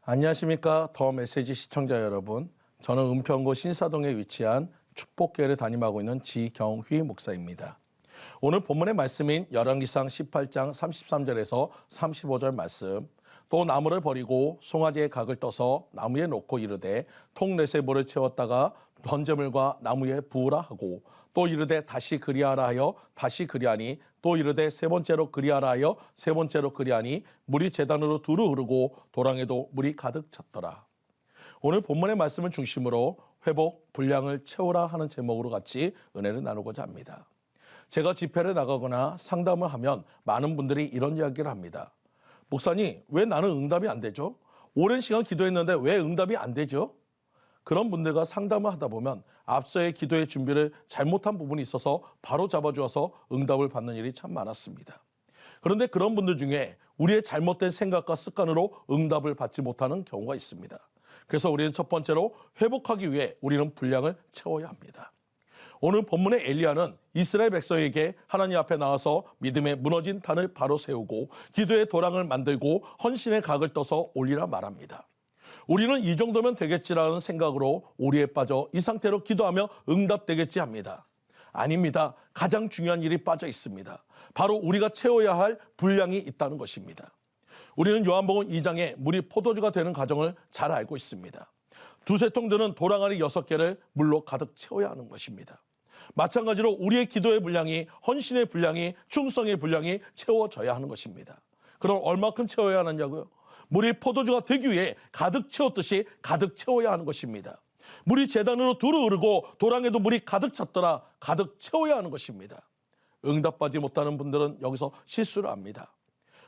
안녕하십니까. 더 메시지 시청자 여러분. 저는 은평구 신사동에 위치한 축복교회를 담임하고 있는 지경휘 목사입니다. 오늘 본문의 말씀인 열왕기상 18장 33절에서 35절 말씀, 또 나무를 버리고 송아지의 각을 떠서 나무에 놓고 이르되 통넷에 물을 채웠다가 번제물과 나무에 부으라 하고, 또 이르되 다시 그리하라 하여 다시 그리하니, 또 이르되 세 번째로 그리하라 하여 세 번째로 그리하니 물이 제단으로 두루 흐르고 도랑에도 물이 가득 찼더라. 오늘 본문의 말씀을 중심으로 회복, 분량을 채우라 하는 제목으로 같이 은혜를 나누고자 합니다. 제가 집회를 나가거나 상담을 하면 많은 분들이 이런 이야기를 합니다. 목사님, 왜 나는 응답이 안 되죠? 오랜 시간 기도했는데 왜 응답이 안 되죠? 그런 분들과 상담을 하다 보면 앞서의 기도의 준비를 잘못한 부분이 있어서 바로 잡아주어서 응답을 받는 일이 참 많았습니다. 그런데 그런 분들 중에 우리의 잘못된 생각과 습관으로 응답을 받지 못하는 경우가 있습니다. 그래서 우리는 첫 번째로 회복하기 위해 우리는 분량을 채워야 합니다. 오늘 본문의 엘리야는 이스라엘 백성에게 하나님 앞에 나와서 믿음의 무너진 단을 바로 세우고 기도의 도랑을 만들고 헌신의 각을 떠서 올리라 말합니다. 우리는 이 정도면 되겠지라는 생각으로 오리에 빠져 이 상태로 기도하며 응답되겠지 합니다. 아닙니다. 가장 중요한 일이 빠져 있습니다. 바로 우리가 채워야 할 분량이 있다는 것입니다. 우리는 요한복음 2장에 물이 포도주가 되는 과정을 잘 알고 있습니다. 두세 통 드는 도랑아리 6개를 물로 가득 채워야 하는 것입니다. 마찬가지로 우리의 기도의 분량이, 헌신의 분량이, 충성의 분량이 채워져야 하는 것입니다. 그럼 얼마큼 채워야 하느냐고요? 물이 포도주가 되기 위해 가득 채웠듯이 가득 채워야 하는 것입니다. 물이 제단으로 두루 흐르고 도랑에도 물이 가득 찼더라. 가득 채워야 하는 것입니다. 응답받지 못하는 분들은 여기서 실수를 합니다.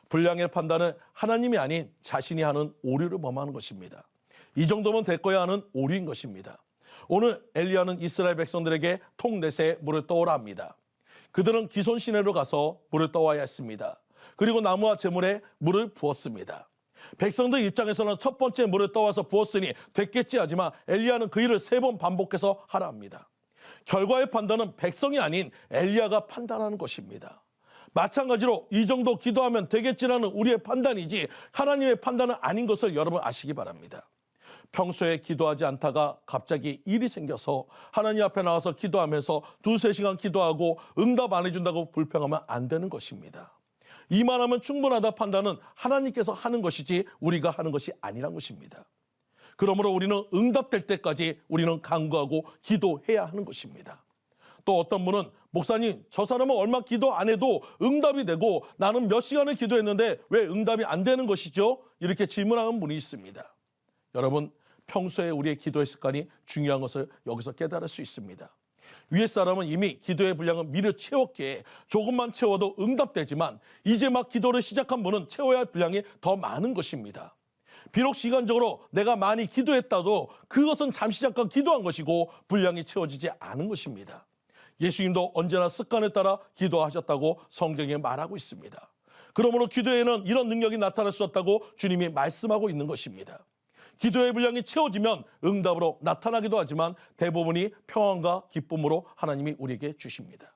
분량의 판단은 하나님이 아닌 자신이 하는 오류를 범하는 것입니다. 이 정도면 될 거야 하는 오류인 것입니다. 오늘 엘리야는 이스라엘 백성들에게 통넷에 물을 떠오라 합니다. 그들은 기손 시내로 가서 물을 떠와야 했습니다. 그리고 나무와 제물에 물을 부었습니다. 백성들 입장에서는 첫 번째 물을 떠와서 부었으니 됐겠지 하지만 엘리야는 그 일을 3번 반복해서 하라 합니다. 결과의 판단은 백성이 아닌 엘리야가 판단하는 것입니다. 마찬가지로 이 정도 기도하면 되겠지라는 우리의 판단이지 하나님의 판단은 아닌 것을 여러분 아시기 바랍니다. 평소에 기도하지 않다가 갑자기 일이 생겨서 하나님 앞에 나와서 기도하면서 2-3시간 기도하고 응답 안 해준다고 불평하면 안 되는 것입니다. 이만하면 충분하다 판단은 하나님께서 하는 것이지 우리가 하는 것이 아니란 것입니다. 그러므로 우리는 응답될 때까지 우리는 간구하고 기도해야 하는 것입니다. 또 어떤 분은 목사님, 저 사람은 얼마 기도 안 해도 응답이 되고 나는 몇 시간을 기도했는데 왜 응답이 안 되는 것이죠? 이렇게 질문하는 분이 있습니다. 여러분, 평소에 우리의 기도의 습관이 중요한 것을 여기서 깨달을 수 있습니다. 위에 사람은 이미 기도의 분량을 미리 채웠기에 조금만 채워도 응답되지만 이제 막 기도를 시작한 분은 채워야 할 분량이 더 많은 것입니다. 비록 시간적으로 내가 많이 기도했다도 그것은 잠시 잠깐 기도한 것이고 분량이 채워지지 않은 것입니다. 예수님도 언제나 습관에 따라 기도하셨다고 성경에 말하고 있습니다. 그러므로 기도에는 이런 능력이 나타날 수 없다고 주님이 말씀하고 있는 것입니다. 기도의 분량이 채워지면 응답으로 나타나기도 하지만 대부분이 평안과 기쁨으로 하나님이 우리에게 주십니다.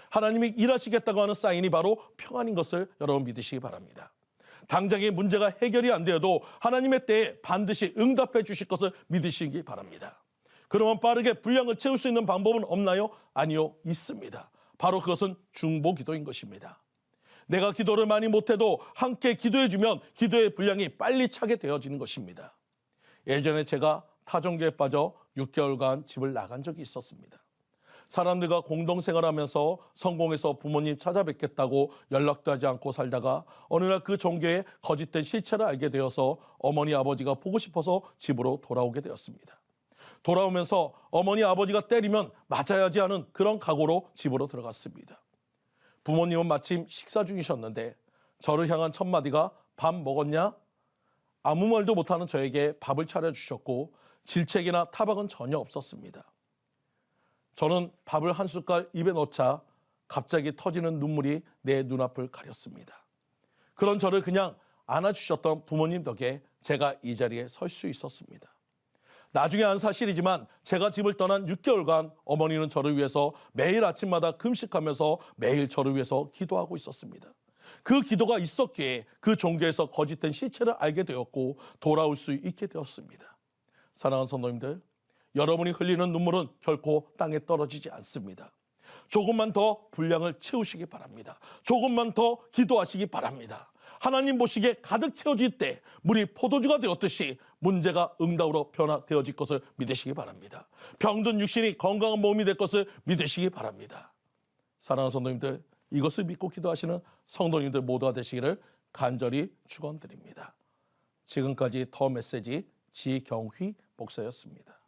하나님이 일하시겠다고 하는 사인이 바로 평안인 것을 여러분 믿으시기 바랍니다. 당장의 문제가 해결이 안 되어도 하나님의 때에 반드시 응답해 주실 것을 믿으시기 바랍니다. 그러면 빠르게 분량을 채울 수 있는 방법은 없나요? 아니요, 있습니다. 바로 그것은 중보기도인 것입니다. 내가 기도를 많이 못해도 함께 기도해주면 기도의 분량이 빨리 차게 되어지는 것입니다. 예전에 제가 타종교에 빠져 6개월간 집을 나간 적이 있었습니다. 사람들과 공동생활하면서 성공해서 부모님 찾아뵙겠다고 연락도 하지 않고 살다가 어느 날 그 종교의 거짓된 실체를 알게 되어서 어머니 아버지가 보고 싶어서 집으로 돌아오게 되었습니다. 돌아오면서 어머니 아버지가 때리면 맞아야지 하는 그런 각오로 집으로 들어갔습니다. 부모님은 마침 식사 중이셨는데 저를 향한 첫 마디가 밥 먹었냐? 아무 말도 못하는 저에게 밥을 차려주셨고 질책이나 타박은 전혀 없었습니다. 저는 밥을 한 숟갈 입에 넣자 갑자기 터지는 눈물이 내 눈앞을 가렸습니다. 그런 저를 그냥 안아주셨던 부모님 덕에 제가 이 자리에 설 수 있었습니다. 나중에 안 사실이지만 제가 집을 떠난 6개월간 어머니는 저를 위해서 매일 아침마다 금식하면서 매일 저를 위해서 기도하고 있었습니다. 그 기도가 있었기에 그 종교에서 거짓된 실체를 알게 되었고 돌아올 수 있게 되었습니다. 사랑하는 성도님들, 여러분이 흘리는 눈물은 결코 땅에 떨어지지 않습니다. 조금만 더 분량을 채우시기 바랍니다. 조금만 더 기도하시기 바랍니다. 하나님 보시기에 가득 채워질 때 물이 포도주가 되었듯이 문제가 응답으로 변화되어질 것을 믿으시기 바랍니다. 병든 육신이 건강한 몸이 될 것을 믿으시기 바랍니다. 사랑하는 성도님들, 이것을 믿고 기도하시는 성도님들 모두가 되시기를 간절히 축원드립니다. 지금까지 더 메시지 지경휘 목사였습니다.